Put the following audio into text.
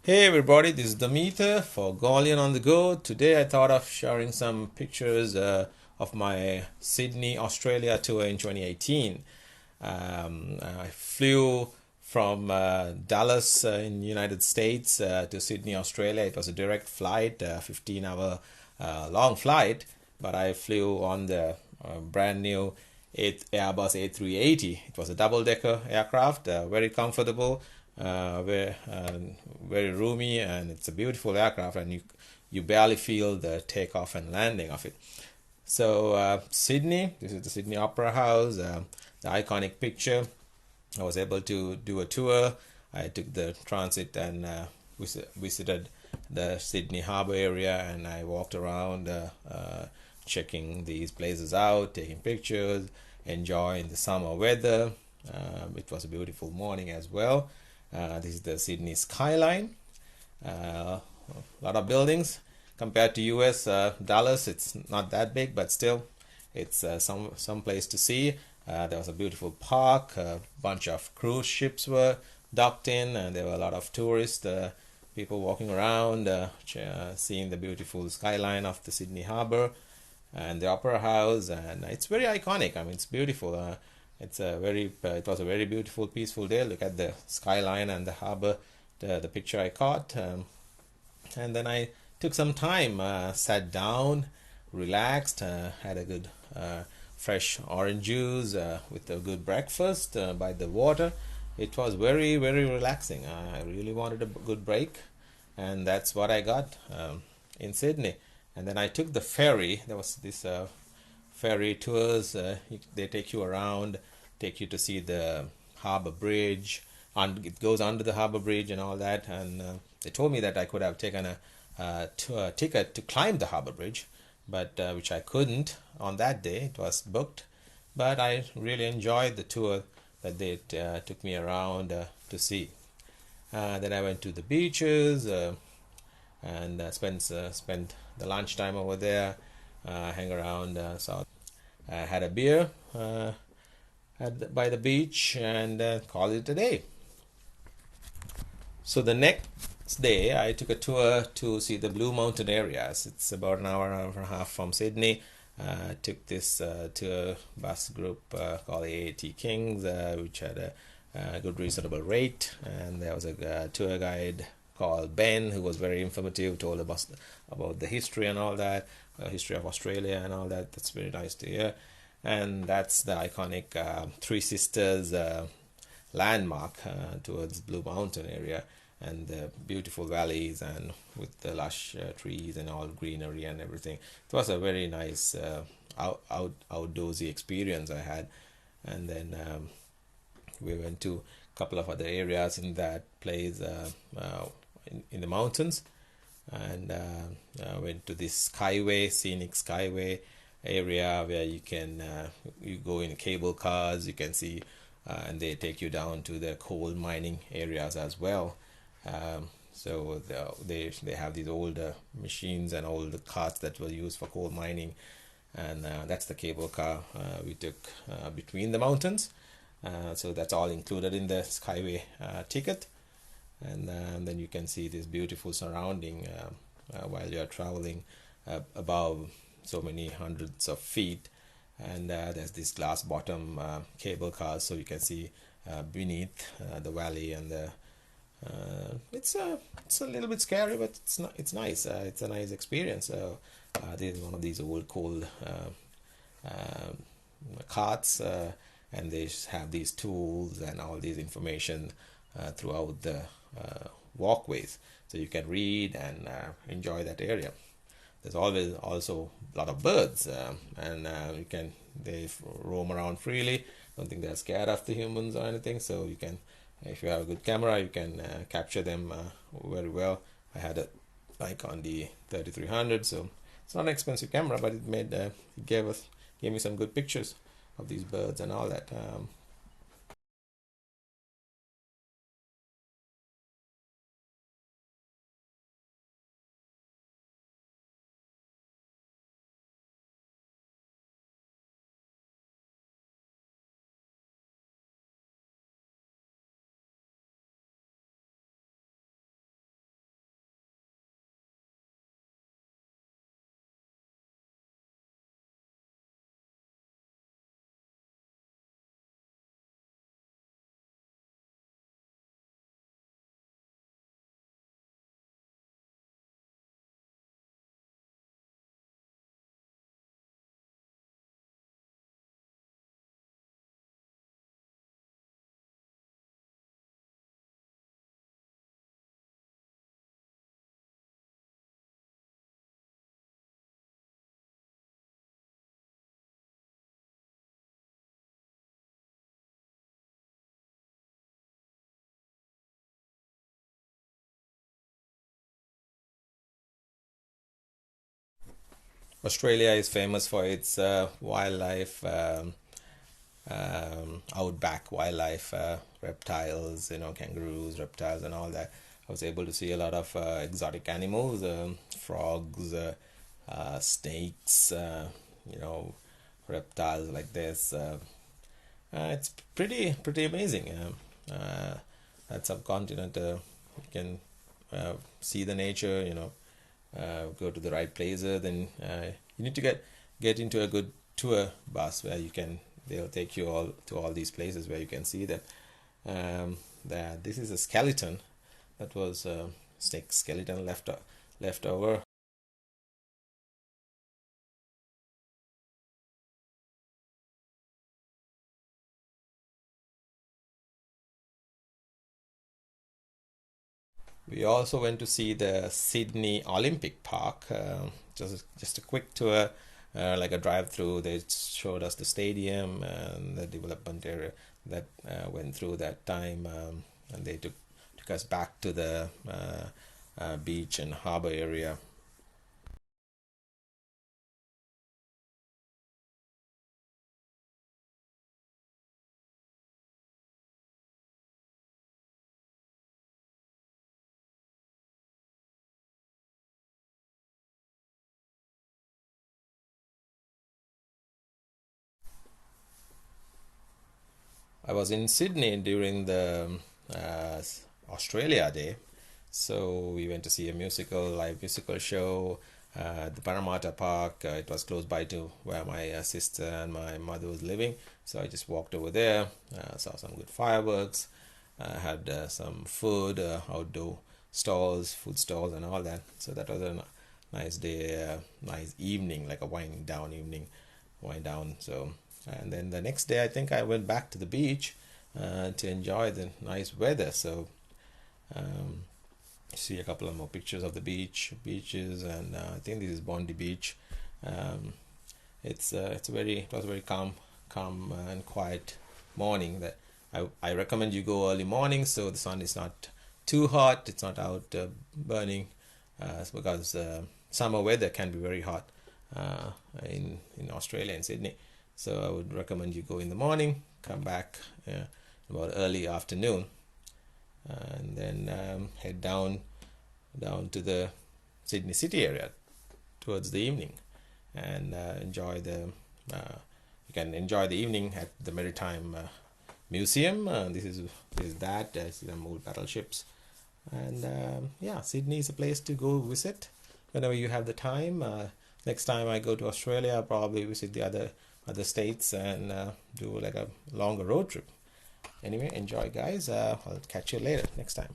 Hey everybody, this is Damita for Gaulian on the Go. Today I thought of sharing some pictures of my Sydney, Australia tour in 2018. I flew from Dallas in United States to Sydney, Australia. It was a direct flight, 15-hour long flight, but I flew on the brand new Airbus A380. It was a double-decker aircraft, very comfortable, very roomy, and it's a beautiful aircraft, and you barely feel the takeoff and landing of it. So Sydney, this is the Sydney Opera House, the iconic picture. I was able to do a tour. I took the transit and visited the Sydney Harbour area, and I walked around checking these places out, taking pictures, enjoying the summer weather. It was a beautiful morning as well. This is the Sydney skyline. A lot of buildings compared to US Dallas. It's not that big, but still, it's some place to see. There was a beautiful park. A bunch of cruise ships were docked in, and there were a lot of tourists, people walking around, seeing the beautiful skyline of the Sydney Harbour and the Opera House, and it's very iconic. I mean, it's beautiful. It was a very beautiful, peaceful day. Look at the skyline and the harbour, the picture I caught, and then I took some time, sat down, relaxed, had a good fresh orange juice with a good breakfast by the water. It was very, very relaxing. I really wanted a good break, and that's what I got in Sydney. And then I took the ferry. There was this ferry tours. They take you around, take you to see the harbour bridge. And it goes under the harbour bridge and all that. And they told me that I could have taken a ticket to climb the harbour bridge, but which I couldn't on that day. It was booked. But I really enjoyed the tour that they took me around to see. Then I went to the beaches and spent the lunchtime over there, hang around. So I had a beer by the beach and called it a day. So the next day, I took a tour to see the Blue Mountain areas. It's about an hour and a half from Sydney. Took this tour bus group called AAT Kings, which had a good reasonable rate, and there was a tour guide called Ben, who was very informative, told us about the history and all that, history of Australia and all that. That's very nice to hear. And that's the iconic Three Sisters landmark towards Blue Mountain area, and the beautiful valleys and with the lush trees and all greenery and everything. It was a very nice outdoorsy experience I had. And then we went to a couple of other areas in that place in the mountains, and went to this skyway, scenic skyway area where you go in cable cars. You can see, and they take you down to the coal mining areas as well. So they have these old machines and old carts that were used for coal mining, and that's the cable car we took between the mountains. So that's all included in the skyway ticket, and then you can see this beautiful surrounding while you're traveling above so many hundreds of feet. And there's this glass bottom cable cars, so you can see beneath the valley, and it's a little bit scary, but it's nice. It's a nice experience. This is one of these old coal carts, and they have these tools and all these information throughout the walkways, so you can read and enjoy that area. There's always also a lot of birds, and they roam around freely. Don't think they're scared of the humans or anything. So you can, if you have a good camera, you can capture them very well. I had it like on the 3300, so it's not an expensive camera, but it gave me some good pictures of these birds and all that. Australia is famous for its wildlife, outback wildlife, reptiles, kangaroos, reptiles, and all that. I was able to see a lot of exotic animals, frogs, snakes, you know, reptiles like this. It's pretty amazing. That subcontinent, you can see the nature. Go to the right places. Then you need to get into a good tour bus where they'll take you all to all these places where you can see them. That this is a skeleton that was snake skeleton left over. We also went to see the Sydney Olympic Park. Just a quick tour, like a drive through. They showed us the stadium and the development area that went through that time, and they took us back to the beach and harbor area. I was in Sydney during the uh, Australia Day, so we went to see a live musical show at the Parramatta Park. It was close by to where my sister and my mother was living, so I just walked over there, saw some good fireworks, had some food, outdoor stalls, food stalls, and all that. So that was a nice day, nice evening, like a wind down. So, and then the next day, I think I went back to the beach to enjoy the nice weather. So, um, see a couple of more pictures of the beaches, and I think this is Bondi Beach. Um, it was a very calm and quiet morning. That I recommend you go early morning, so the sun is not too hot. It's not out burning, because summer weather can be very hot uh, in Australia and Sydney. So I would recommend you go in the morning, come back about early afternoon, and then head down to the Sydney city area towards the evening, and enjoy the you can enjoy the evening at the Maritime Museum. See some old battleships, and yeah, Sydney is a place to go visit whenever you have the time. Next time I go to Australia, I'll probably visit the other states and do like a longer road trip. Anyway, enjoy, guys. I'll catch you later next time.